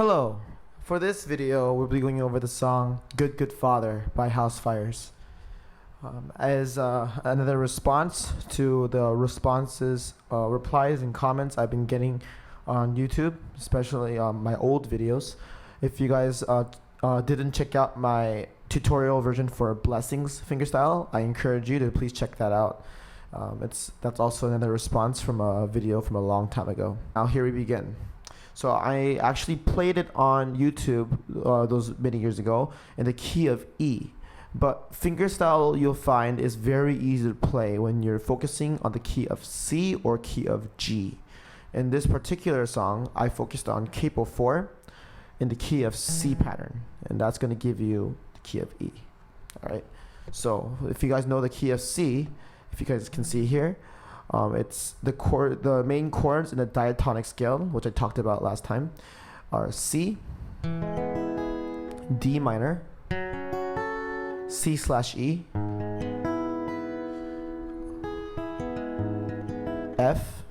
Hello. For this video, we'll be going over the song Good Good Father by Housefires. As another response to the replies and comments I've been getting on YouTube, especially my old videos. If you guys didn't check out my tutorial version for blessings fingerstyle, I encourage you to please check that out. That's also another response from a video from a long time ago. Now here we begin. So I actually played it on YouTube those many years ago in the key of E. But fingerstyle, you'll find, is very easy to play when you're focusing on the key of C or key of G. In this particular song, I focused on capo 4 in the key of C pattern, and that's going to give you the key of E. All right. So if you guys know the key of C, if you guys can see here, it's the main chords in the diatonic scale, which I talked about last time, are C, D minor, C/E, F,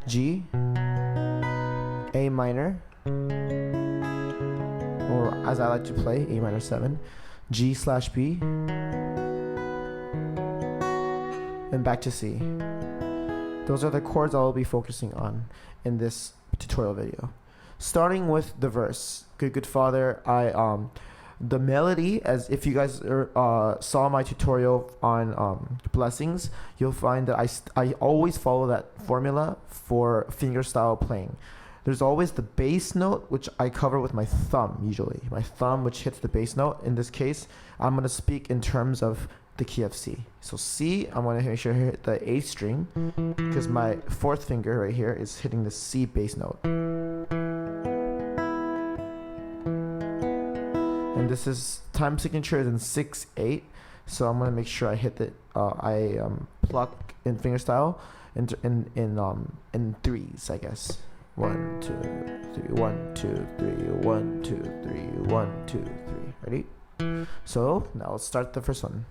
G, A minor, or as I like to play, A minor 7, G/B, and back to C. Those are the chords I'll be focusing on in this tutorial video. Starting with the verse, Good Good Father, the melody, as if you guys saw my tutorial on blessings, you'll find that I always follow that formula for fingerstyle playing. There's always the bass note, which I cover with my thumb usually. My thumb, which hits the bass note. In this case, I'm going to speak in terms of the key of C. So C, I'm going to make sure I hit the A string because my fourth finger right here is hitting the C bass note. And this is time signature is in 6/8, so I'm going to make sure I hit the pluck in fingerstyle in threes, I guess. 1 2 3 1 2 3 1 2 3 1 2 3. Ready? So now let's start the first one.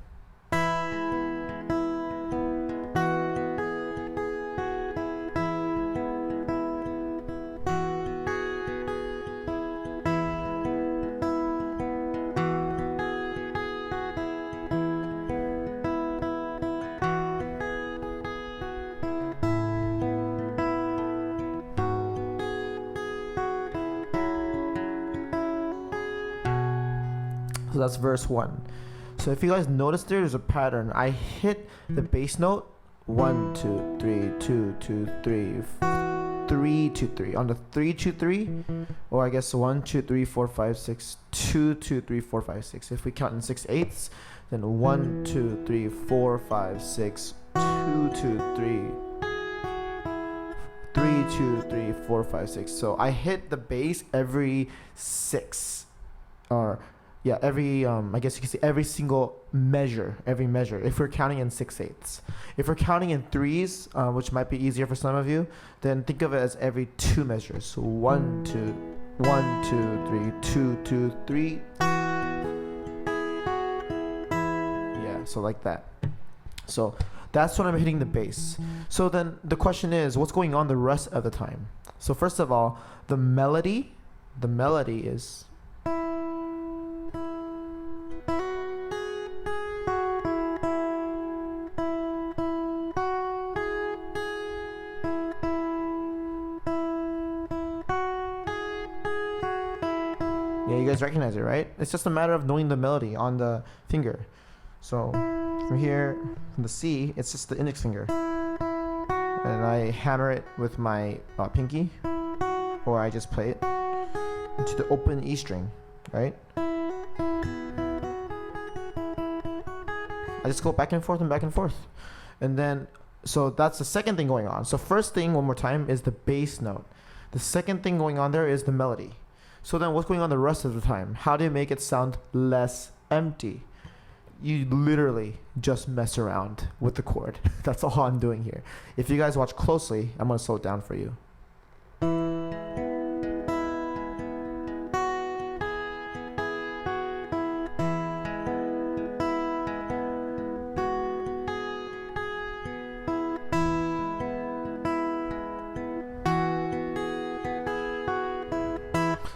So that's verse 1. So if you guys notice there's a pattern. I hit the bass note 1 2 3 2 2 3 3 2 3 on the 3 2 3, or I guess 1 2 3 4 5 6 2 2 3 4 5 6. If we count in 6/8, then 1 2 3 4 5 6 2 2 3 3 2 3 4 5 6. So I hit the bass every 6, or yeah, every I guess you can see every single measure, if we're counting in 6/8. If we're counting in threes, which might be easier for some of you, then think of it as every 2 measures. So 1 2 1 2 3 2 2 3. Yeah, so like that. So that's when I'm hitting the bass. So then the question is, what's going on the rest of the time? So first of all, the melody is yeah, you guys recognize it, right? It's just a matter of knowing the melody on the finger. So from here, from the C, it's just the index finger. And I hammer it with my pinky, or I just play it into the open E string, right? I just go back and forth and back and forth. And then, so that's the second thing going on. So first thing, one more time, is the bass note. The second thing going on there is the melody. So then what's going on the rest of the time? How do you make it sound less empty? You literally just mess around with the chord. That's all I'm doing here. If you guys watch closely, I'm going to slow it down for you.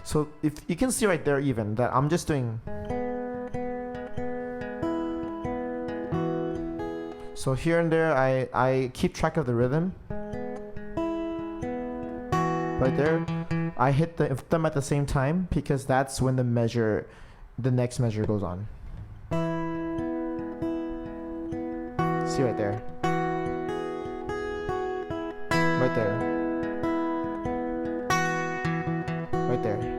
So if you can see right there even that I'm just doing. So here and there I keep track of the rhythm. Right there, I hit them at the same time because that's when the next measure goes on. See right there. Right there. Right there.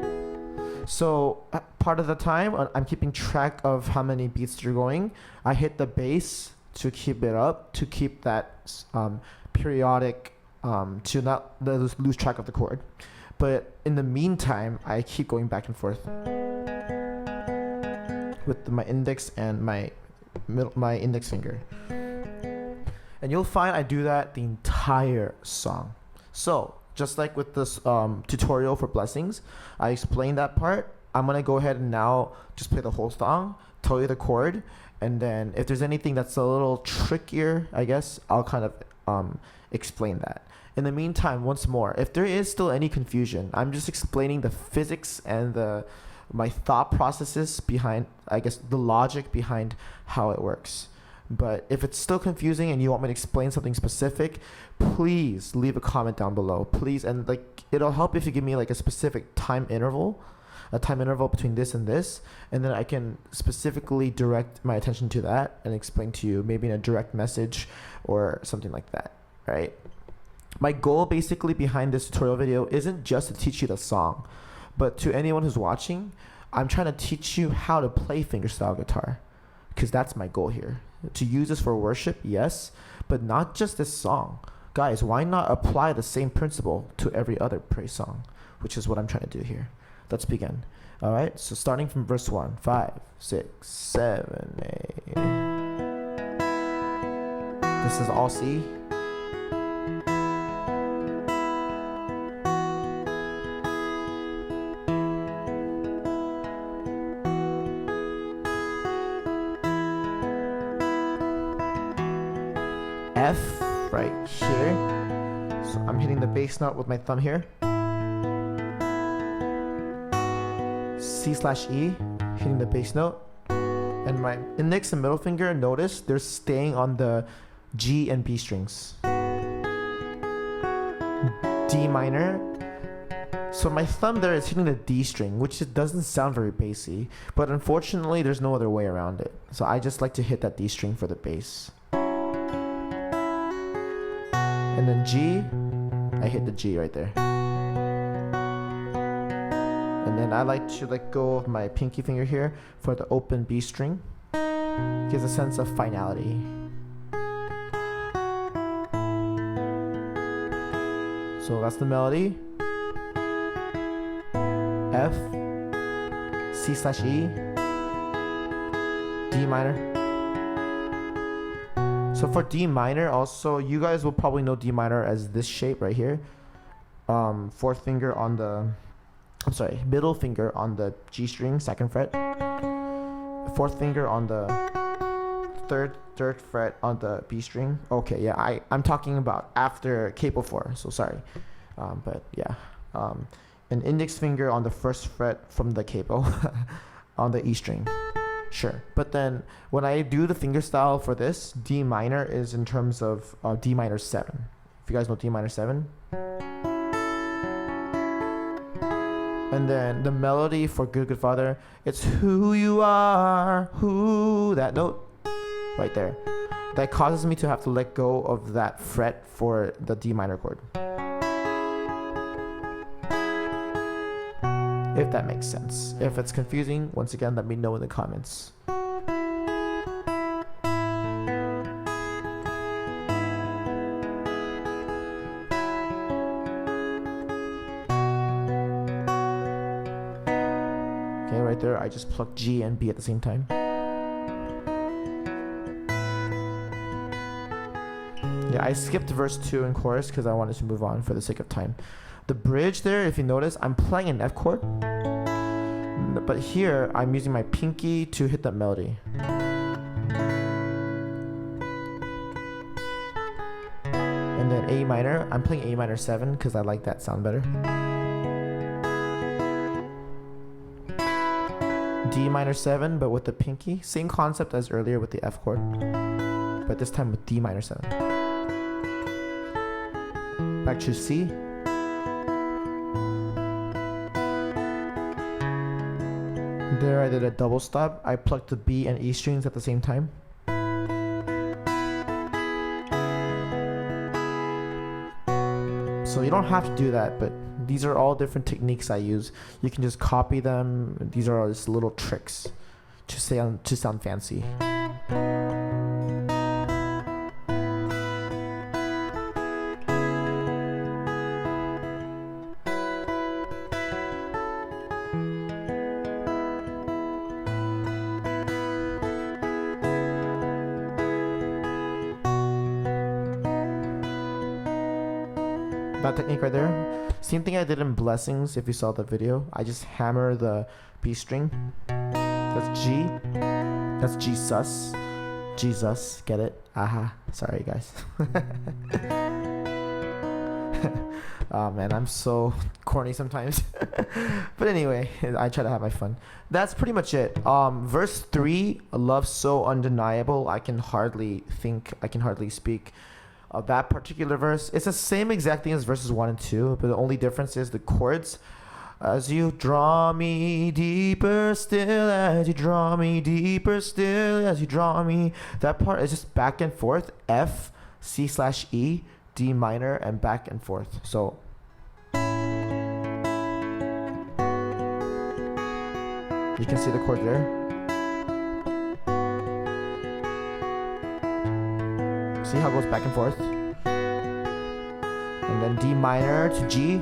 So part of the time I'm keeping track of how many beats you're going. I hit the bass to keep it up, to keep that periodic, to not lose track of the chord. But in the meantime, I keep going back and forth with my index and my index finger. And you'll find I do that the entire song. So just like with this tutorial for blessings, I explained that part. I'm gonna go ahead and now just play the whole song, tell you the chord, and then if there's anything that's a little trickier, I guess I'll kind of explain that. In the meantime, once more, if there is still any confusion, I'm just explaining the physics and my thought processes behind, I guess, the logic behind how it works. But if it's still confusing and you want me to explain something specific, please leave a comment down below, please. And like, it'll help if you give me like a specific time interval between this and this, and then I can specifically direct my attention to that and explain to you maybe in a direct message or something like that, right? My goal basically behind this tutorial video isn't just to teach you the song, but to anyone who's watching, I'm trying to teach you how to play fingerstyle guitar, because that's my goal here. To use this for worship, yes, but not just this song. Guys, why not apply the same principle to every other praise song, which is what I'm trying to do here. Let's begin. All right, so starting from verse 1, 5, 6, 7, 8. This is all C. F right here. So I'm hitting the bass note with my thumb here. C/E, hitting the bass note. And my index and middle finger, notice they're staying on the G and B strings. D minor. So my thumb there is hitting the D string, which it doesn't sound very bassy, but unfortunately there's no other way around it. So I just like to hit that D string for the bass. And then G, I hit the G right there. And then I like to let go of my pinky finger here for the open B string. Gives a sense of finality. So that's the melody. F, C/E, D minor. So for D minor also, you guys will probably know D minor as this shape right here. Fourth finger on the, middle finger on the G string, 2nd fret. Fourth finger on the third fret on the B string. Okay, yeah, I'm talking about after capo 4, so sorry. But yeah, an index finger on the 1st fret from the capo on the E string. Sure, but then when I do the fingerstyle for this, D minor is in terms of D minor 7. If you guys know D minor 7. And then the melody for Good Good Father, it's who you are, who, that note right there. That causes me to have to let go of that fret for the D minor chord. If that makes sense. If it's confusing, once again, let me know in the comments. Okay, right there, I just plucked G and B at the same time. Yeah, I skipped verse 2 and chorus because I wanted to move on for the sake of time. The bridge there, if you notice, I'm playing an F chord, but here I'm using my pinky to hit that melody. And then A minor, I'm playing A minor 7 because I like that sound better. D minor 7, but with the pinky. Same concept as earlier with the F chord, but this time with D minor 7. Back to C. There I did a double stop. I plucked the B and E strings at the same time. So you don't have to do that, but these are all different techniques I use. You can just copy them. These are all just little tricks to sound fancy. That technique right there, same thing I did in Blessings. If you saw the video, I just hammer the B string. That's G. That's G sus. Jesus, get it? Aha. Sorry guys. Oh man, I'm so corny sometimes. But anyway, I try to have my fun. That's pretty much it. Verse 3, love so undeniable, I can hardly think, I can hardly speak. That particular verse, it's the same exact thing as verses 1 and 2, but the only difference is the chords. As you draw me deeper still, as you draw me deeper still, as you draw me. That part is just back and forth. F, C/E, D minor, and back and forth. So you can see the chord there. See how it goes back and forth? And then D minor to G.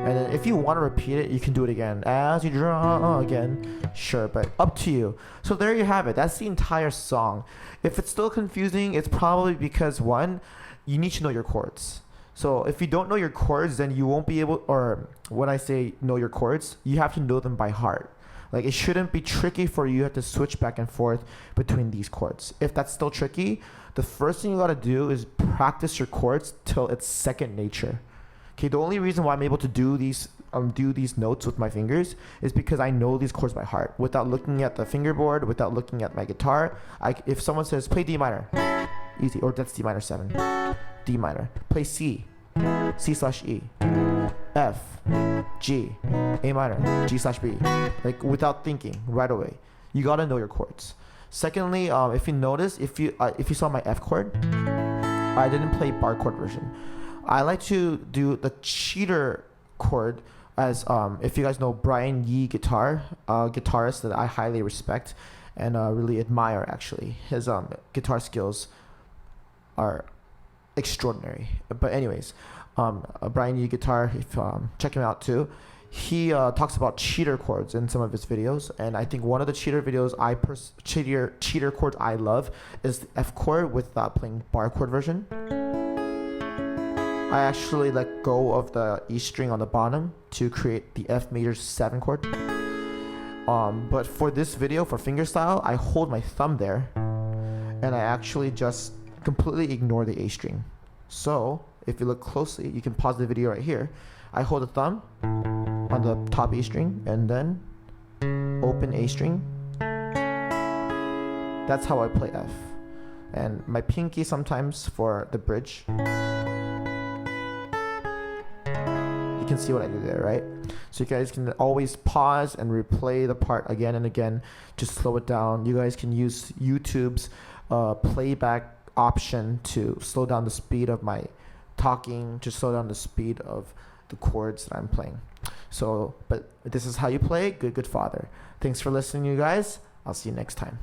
And then if you want to repeat it, you can do it again. As you draw again. Sure, but up to you. So there you have it. That's the entire song. If it's still confusing, it's probably because, one, you need to know your chords. So if you don't know your chords, then you won't be able, or when I say know your chords, you have to know them by heart. Like, it shouldn't be tricky for you to switch back and forth between these chords. If that's still tricky, the first thing you gotta do is practice your chords till it's second nature. Okay, the only reason why I'm able to do these notes with my fingers is because I know these chords by heart. Without looking at the fingerboard, without looking at my guitar, if someone says play D minor, easy, or that's D minor 7, D minor. Play C, C/E, F, G, A minor, G/B. Like, without thinking, right away. You gotta know your chords. Secondly, if you notice, if you saw my F chord, I didn't play bar chord version. I like to do the cheater chord as, if you guys know Brian Yee guitar, guitarist that I highly respect and really admire actually. His guitar skills are extraordinary. But anyways, Brian Yee guitar, if check him out too. He talks about cheater chords in some of his videos, and I think one of the cheater videos cheater chords I love is the F chord with playing bar chord version. I actually let go of the E string on the bottom to create the F major 7 chord. But for this video, for fingerstyle, I hold my thumb there, and I actually just completely ignore the A string. So if you look closely, you can pause the video right here. I hold the thumb on the top A string and then open A string. That's how I play F. And my pinky sometimes for the bridge. You can see what I do there, right? So you guys can always pause and replay the part again and again to slow it down. You guys can use YouTube's playback option to slow down the speed of my talking, to slow down the speed of the chords that I'm playing. So, but this is how you play Good Good Father. Thanks for listening, you guys. I'll see you next time.